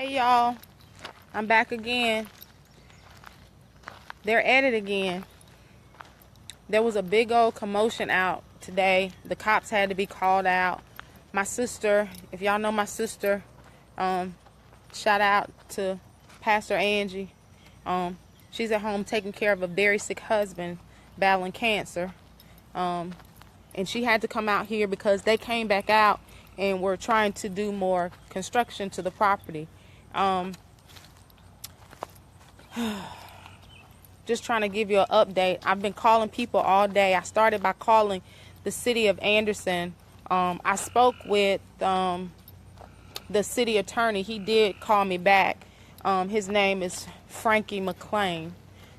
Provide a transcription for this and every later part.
Hey y'all, I'm back again. They're at it again. There was a big old commotion out today. The cops had to be called out. My sister, if y'all know my sister, shout out to Pastor Angie. She's at home taking care of a very sick husband battling cancer. And she had to come out here because they came back out and were trying to do more construction to the property. Just trying to give you an update. I've been calling people all day. I started by calling the city of Anderson. I spoke with the city attorney. He did call me back. His name is Frankie McLean.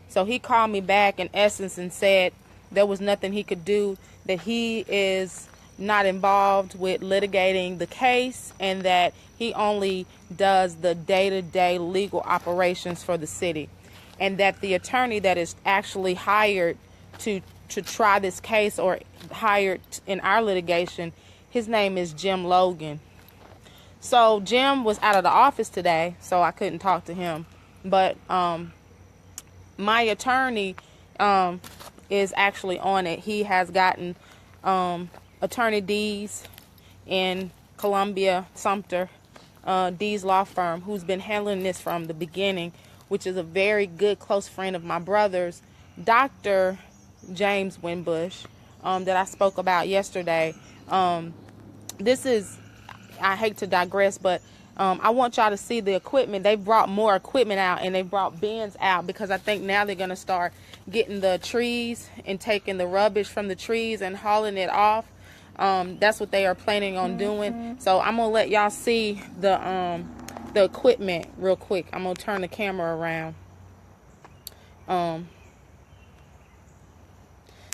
So he called me back in essence and said there was nothing he could do, that he is not involved with litigating the case, and that he only does the day-to-day legal operations for the city, and that the attorney that is actually hired to try this case or hired in our litigation, his name is Jim Logan. So Jim was out of the office today, so I couldn't talk to him, but my attorney is actually on it. He has gotten Attorney Dees in Columbia, Sumter, Dees Law Firm, who's been handling this from the beginning, which is a very good close friend of my brother's, Dr. James Winbush, that I spoke about yesterday. This is, I hate to digress, but I want y'all to see the equipment. They brought more equipment out, and they brought bins out, because I think now they're going to start getting the trees and taking the rubbish from the trees and hauling it off. That's what they are planning on doing. So I'm gonna let y'all see the equipment real quick. I'm gonna turn the camera around.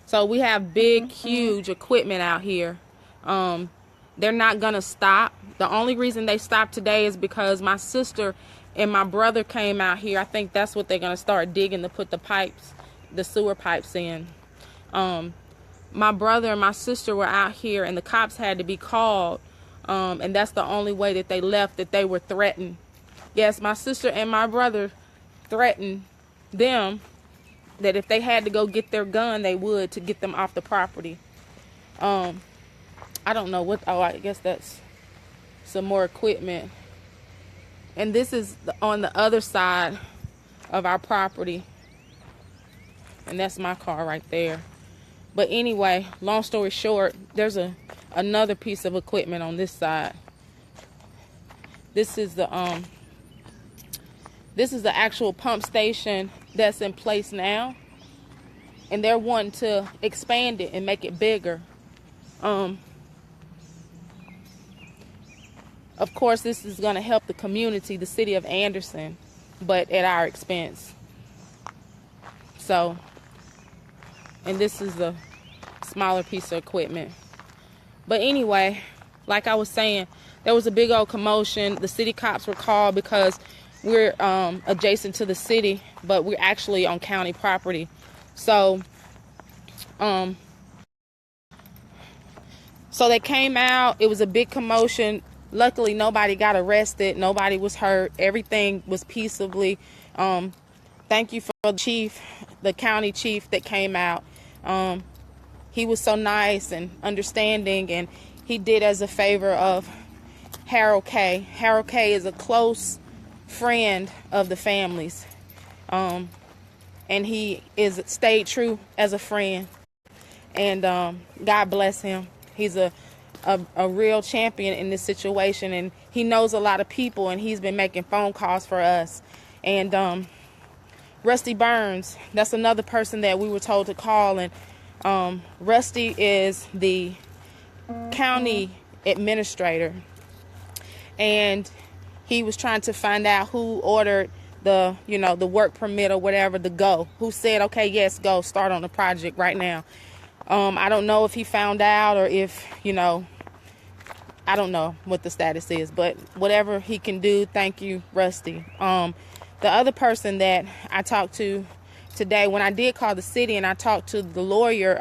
So we have big, huge equipment out here. They're not gonna stop. The only reason they stopped today is because my sister and my brother came out here. I think that's what they're gonna start digging to put the pipes, the sewer pipes in. My brother and my sister were out here, and the cops had to be called, and that's the only way that they left, that they were threatened. Yes, my sister and my brother threatened them that if they had to go get their gun, they would, to get them off the property. I don't know what, oh, I guess that's some more equipment. And this is on the other side of our property, and that's my car right there. But anyway, long story short, there's another piece of equipment on this side. This is the actual pump station that's in place now, and they're wanting to expand it and make it bigger. Of course, this is going to help the community, the city of Anderson, but at our expense. So, and this is a smaller piece of equipment. But anyway, like I was saying, there was a big old commotion. The city cops were called because we're adjacent to the city, but we're actually on county property. So they came out. It was a big commotion. Luckily, nobody got arrested. Nobody was hurt. Everything was peaceably. Thank you for the chief, the county chief that came out. He was so nice and understanding, and he did as a favor of Harold K. Harold K. is a close friend of the families, and he stayed true as a friend, and God bless him. He's a real champion in this situation, and he knows a lot of people, and he's been making phone calls for us. And Rusty Burns, that's another person that we were told to call, and Rusty is the county administrator, and he was trying to find out who ordered the work permit or whatever to go, who said, okay, yes, go start on the project right now. I don't know if he found out, or if, I don't know what the status is, but whatever he can do, thank you, Rusty. The other person that I talked to today, when I did call the city and I talked to the lawyer,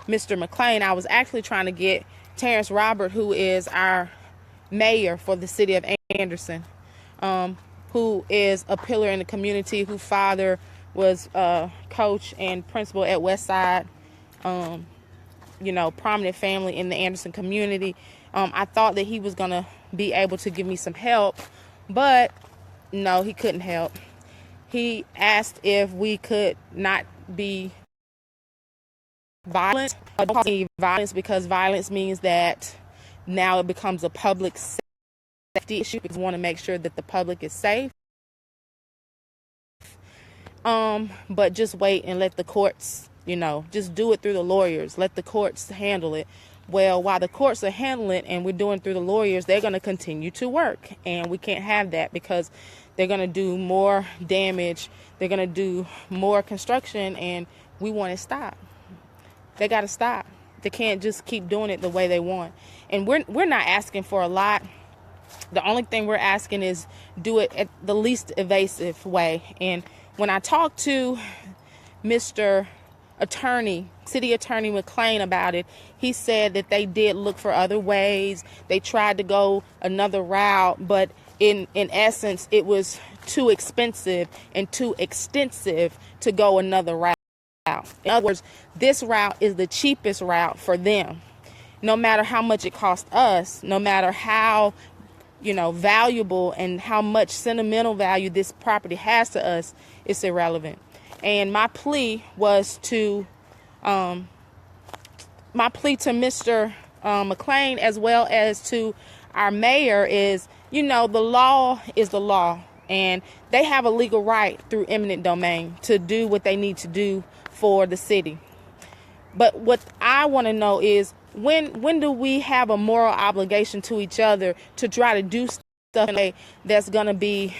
Mr. McLean, I was actually trying to get Terrence Robert, who is our mayor for the city of Anderson. who is a pillar in the community, whose father was coach and principal at Westside, prominent family in the Anderson community. I thought that he was going to be able to give me some help, but no, he couldn't help. He asked if we could not be violent, because violence means that now it becomes a public safety issue, because we want to make sure that the public is safe. But just wait and let the courts, just do it through the lawyers. Let the courts handle it. Well, while the courts are handling it and we're doing through the lawyers, they're going to continue to work. And we can't have that, because they're going to do more damage. They're going to do more construction, and we want to stop. They got to stop. They can't just keep doing it the way they want. And we're not asking for a lot. The only thing we're asking is do it at the least evasive way. And when I talked to Mr. Attorney, City Attorney McClain, about it, he said that they did look for other ways. They tried to go another route, but in essence, it was too expensive and too extensive to go another route. In other words, this route is the cheapest route for them. No matter how much it costs us, no matter how valuable and how much sentimental value this property has to us, it's irrelevant. And my plea to Mr. McClain, as well as to our mayor, is, the law is the law, and they have a legal right through eminent domain to do what they need to do for the city. But what I want to know is, when do we have a moral obligation to each other to try to do stuff that's going to be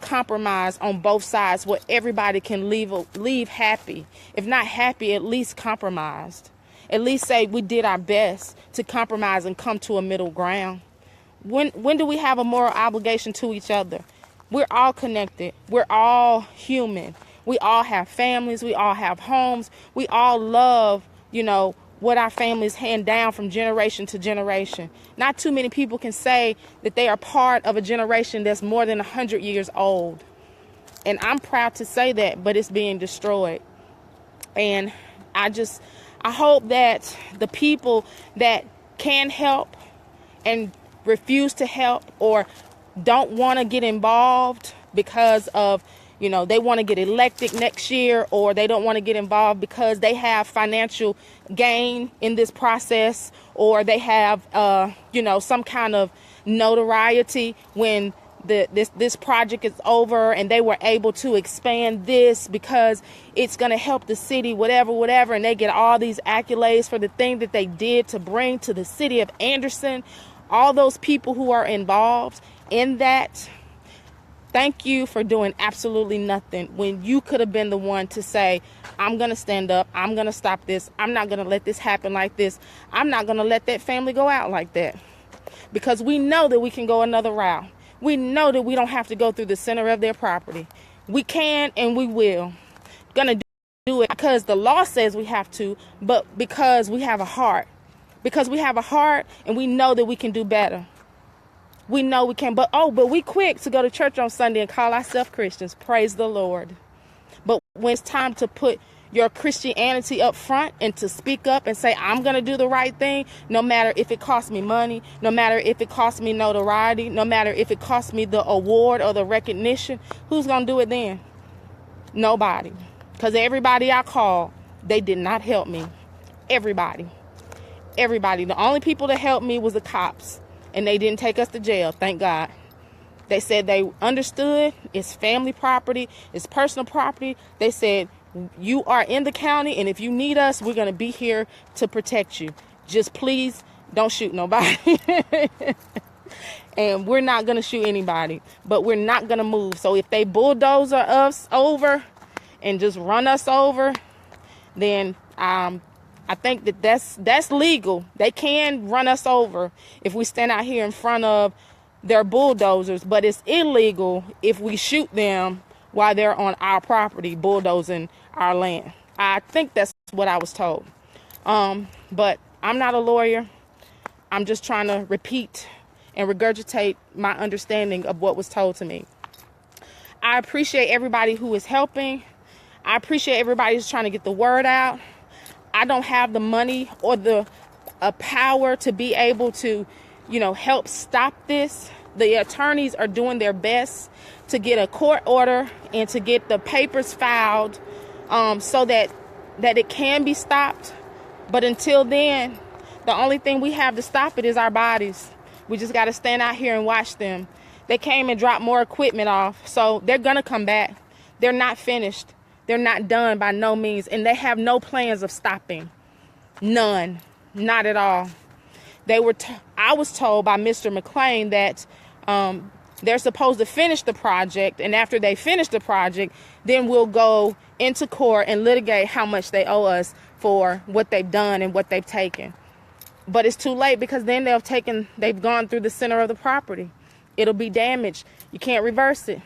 compromised on both sides, where everybody can leave happy? If not happy, at least compromised. At least say we did our best to compromise and come to a middle ground. When do we have a moral obligation to each other? We're all connected. We're all human. We all have families. We all have homes. We all love, what our families hand down from generation to generation. Not too many people can say that they are part of a generation that's more than 100 years old. And I'm proud to say that, but it's being destroyed. And I hope that the people that can help and refuse to help, or don't want to get involved because of they want to get elected next year, or they don't want to get involved because they have financial gain in this process, or they have, some kind of notoriety when this project is over, and they were able to expand this because it's going to help the city, whatever, and they get all these accolades for the thing that they did to bring to the city of Anderson. All those people who are involved in that, thank you for doing absolutely nothing when you could have been the one to say, I'm going to stand up. I'm going to stop this. I'm not going to let this happen like this. I'm not going to let that family go out like that. Because we know that we can go another route. We know that we don't have to go through the center of their property. We can and we will. Going to do it because the law says we have to, but because we have a heart. Because we have a heart and we know that we can do better. We know we can, but we quick to go to church on Sunday and call ourselves Christians. Praise the Lord. But when it's time to put your Christianity up front and to speak up and say, I'm going to do the right thing, no matter if it costs me money, no matter if it costs me notoriety, no matter if it costs me the award or the recognition, who's going to do it then? Nobody. Because everybody I called, they did not help me. Everybody. The only people that helped me was the cops. And they didn't take us to jail, thank God. They said they understood it's family property, it's personal property. They said, you are in the county, and if you need us, we're going to be here to protect you. Just please don't shoot nobody. And we're not going to shoot anybody, but we're not going to move. So if they bulldoze us over and just run us over, then I think that's legal. They can run us over if we stand out here in front of their bulldozers, but it's illegal if we shoot them while they're on our property, bulldozing our land. I think that's what I was told. But I'm not a lawyer. I'm just trying to repeat and regurgitate my understanding of what was told to me. I appreciate everybody who is helping. I appreciate everybody who's trying to get the word out. I don't have the money or the power to be able to, help stop this. The attorneys are doing their best to get a court order and to get the papers filed so that it can be stopped. But until then, the only thing we have to stop it is our bodies. We just got to stand out here and watch them. They came and dropped more equipment off, so they're going to come back. They're not finished. They're not done by no means, and they have no plans of stopping. None. Not at all. I was told by Mr. McLean that they're supposed to finish the project, and after they finish the project, then we'll go into court and litigate how much they owe us for what they've done and what they've taken. But it's too late, because then they've gone through the center of the property. It'll be damaged. You can't reverse it.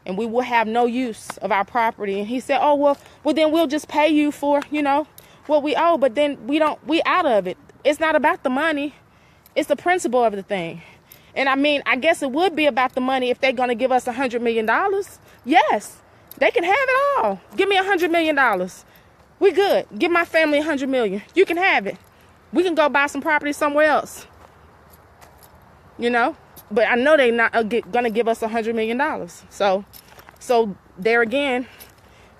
And we will have no use of our property. And he said, oh, well, then we'll just pay you for, what we owe. But then we out of it. It's not about the money. It's the principle of the thing. And I guess it would be about the money if they're going to give us $100 million. Yes, they can have it all. Give me $100 million. We good. Give my family $100 million. You can have it. We can go buy some property somewhere else. But I know they're not going to give us $100 million. So there again,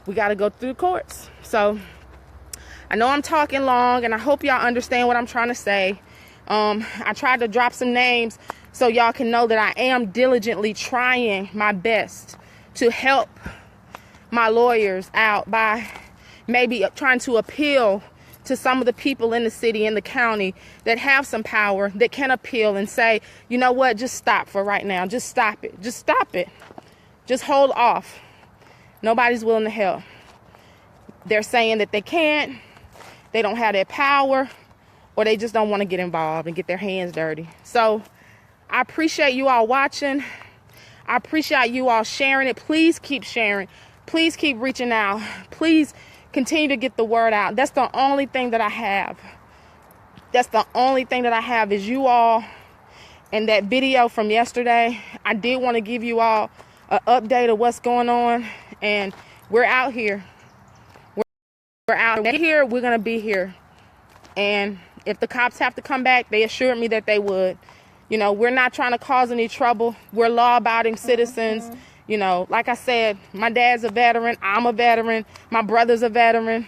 we got to go through the courts. So I know I'm talking long, and I hope y'all understand what I'm trying to say. I tried to drop some names so y'all can know that I am diligently trying my best to help my lawyers out by maybe trying to appeal to some of the people in the city and the county that have some power, that can appeal and say, you know what, just stop for right now. Just stop it. Just stop it. Just hold off. Nobody's willing to help. They're saying that they can't, they don't have that power, or they just don't want to get involved and get their hands dirty. So I appreciate you all watching. I appreciate you all sharing it. Please keep sharing. Please keep reaching out. Please continue to get the word out. That's the only thing that I have. That's the only thing that I have is you all. And that video from yesterday, I did want to give you all an update of what's going on. And we're out here. We're out here. We're going to be here. And if the cops have to come back, they assured me that they would. We're not trying to cause any trouble. We're law-abiding citizens. Like I said, my dad's a veteran. I'm a veteran. My brother's a veteran.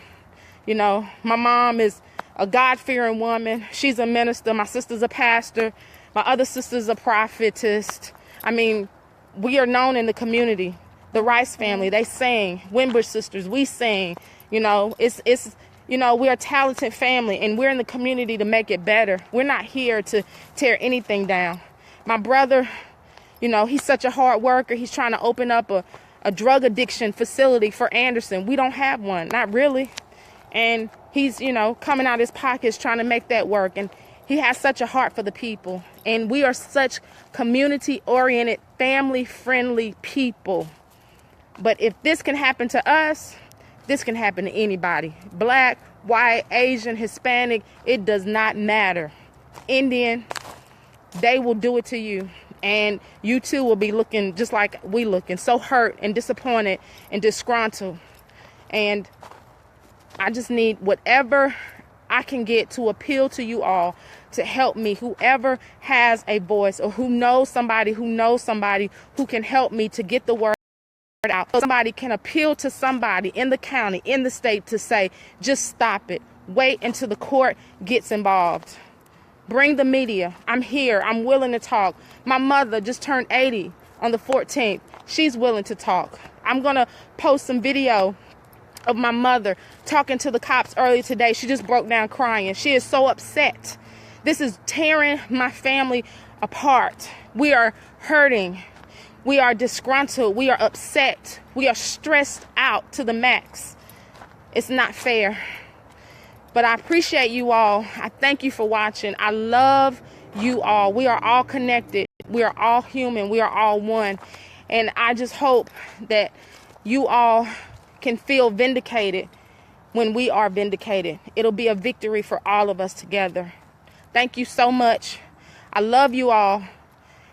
My mom is a God-fearing woman. She's a minister. My sister's a pastor. My other sister's a prophetess. We are known in the community. The Rice family, they sing. Wimbush sisters, we sing. We're a talented family, and we're in the community to make it better. We're not here to tear anything down. My brother, he's such a hard worker. He's trying to open up a drug addiction facility for Anderson. We don't have one, not really. And he's, coming out of his pockets trying to make that work. And he has such a heart for the people. And we are such community-oriented, family-friendly people. But if this can happen to us, this can happen to anybody. Black, white, Asian, Hispanic, it does not matter. Indian, they will do it to you. And you too will be looking just like we looking, so hurt and disappointed and disgruntled. And I just need whatever I can get to appeal to you all to help me. Whoever has a voice, or who knows somebody who can help me to get the word out. Somebody can appeal to somebody in the county, in the state, to say, just stop it. Wait until the court gets involved. Bring the media. I'm here. I'm willing to talk. My mother just turned 80 on the 14th. She's willing to talk. I'm going to post some video of my mother talking to the cops earlier today. She just broke down crying. She is so upset. This is tearing my family apart. We are hurting. We are disgruntled. We are upset. We are stressed out to the max. It's not fair. But I appreciate you all. I thank you for watching. I love you all. We are all connected. We are all human. We are all one. And I just hope that you all can feel vindicated when we are vindicated. It'll be a victory for all of us together. Thank you so much. I love you all.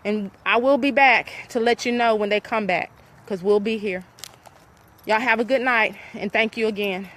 And I will be back to let you know when they come back, because we'll be here. Y'all have a good night, and thank you again.